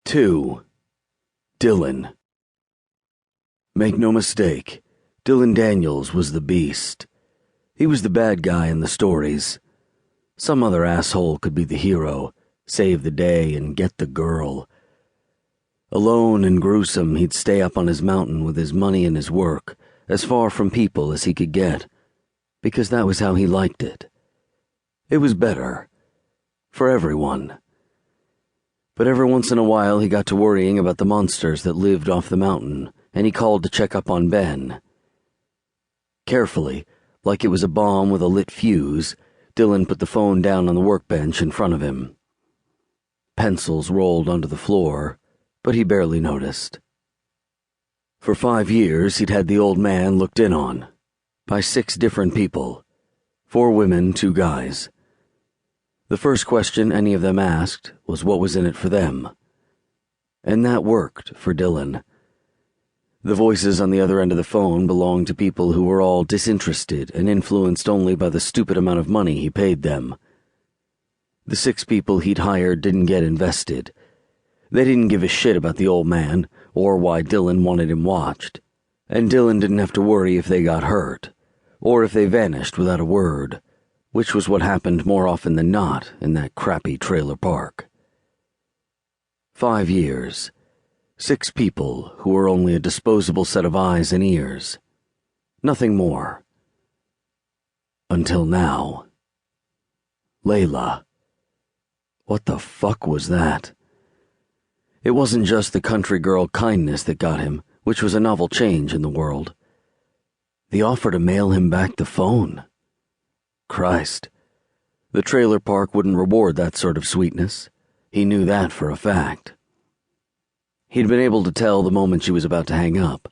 2. Dylan. Make no mistake, Dylan Daniels was the beast. He was the bad guy in the stories. Some other asshole could be the hero, save the day and get the girl. Alone and gruesome, he'd stay up on his mountain with his money and his work, as far from people as he could get, because that was how he liked it. It was better. For everyone. But every once in a while he got to worrying about the monsters that lived off the mountain, and he called to check up on Ben. Carefully, like it was a bomb with a lit fuse, Dylan put the phone down on the workbench in front of him. Pencils rolled onto the floor, but he barely noticed. For 5 years he'd had the old man looked in on, by 6 different people, 4 women, 2 guys. The first question any of them asked was what was in it for them. And that worked for Dylan. The voices on the other end of the phone belonged to people who were all disinterested and influenced only by the stupid amount of money he paid them. The 6 people he'd hired didn't get invested. They didn't give a shit about the old man or why Dylan wanted him watched, and Dylan didn't have to worry if they got hurt, or if they vanished without a word, which was what happened more often than not in that crappy trailer park. 5 years. 6 people who were only a disposable set of eyes and ears. Nothing more. Until now. Layla. What the fuck was that? It wasn't just the country girl kindness that got him, which was a novel change in the world. The offer to mail him back the phone. Christ. The trailer park wouldn't reward that sort of sweetness. He knew that for a fact. He'd been able to tell the moment she was about to hang up,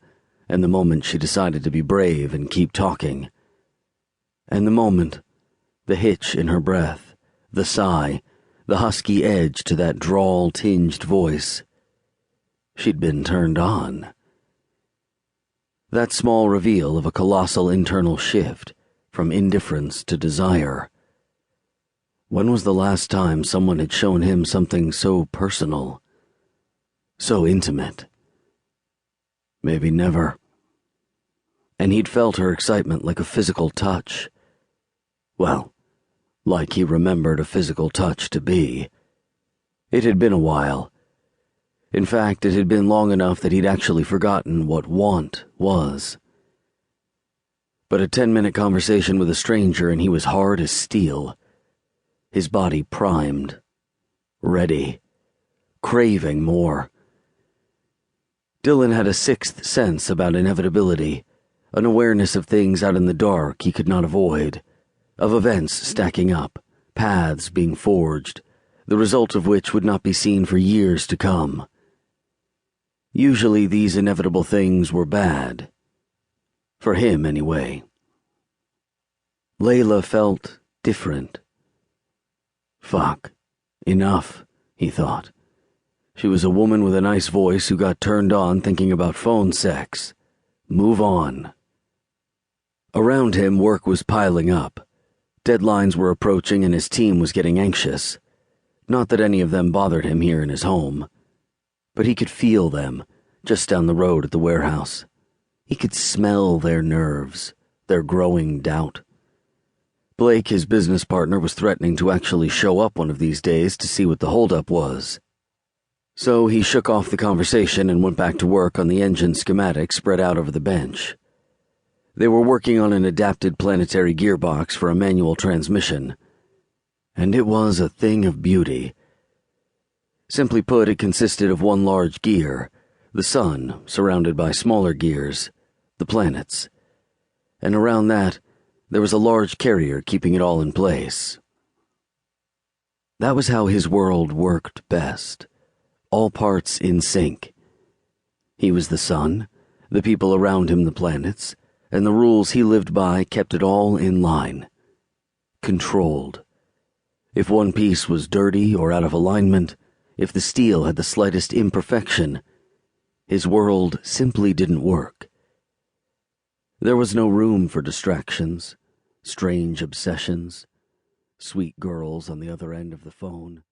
and the moment she decided to be brave and keep talking. And the moment, the hitch in her breath, the sigh, the husky edge to that drawl-tinged voice. She'd been turned on. That small reveal of a colossal internal shift, from indifference to desire. When was the last time someone had shown him something so personal, so intimate? Maybe never. And he'd felt her excitement like a physical touch. Well, like he remembered a physical touch to be. It had been a while. In fact, it had been long enough that he'd actually forgotten what want was. But a 10-minute conversation with a stranger and he was hard as steel. His body primed. Ready. Craving more. Dylan had a 6th sense about inevitability, an awareness of things out in the dark he could not avoid, of events stacking up, paths being forged, the result of which would not be seen for years to come. Usually these inevitable things were bad. For him, anyway. Layla felt different. Fuck. Enough, he thought. She was a woman with a nice voice who got turned on thinking about phone sex. Move on. Around him, work was piling up. Deadlines were approaching and his team was getting anxious. Not that any of them bothered him here in his home. But he could feel them, just down the road at the warehouse. He could smell their nerves, their growing doubt. Blake, his business partner, was threatening to actually show up one of these days to see what the holdup was. So he shook off the conversation and went back to work on the engine schematic spread out over the bench. They were working on an adapted planetary gearbox for a manual transmission. And it was a thing of beauty. Simply put, it consisted of one large gear, the sun surrounded by smaller gears, the planets. And around that, there was a large carrier keeping it all in place. That was how his world worked best, all parts in sync. He was the sun, the people around him the planets, and the rules he lived by kept it all in line. Controlled. If one piece was dirty or out of alignment, if the steel had the slightest imperfection, his world simply didn't work. There was no room for distractions, strange obsessions, sweet girls on the other end of the phone.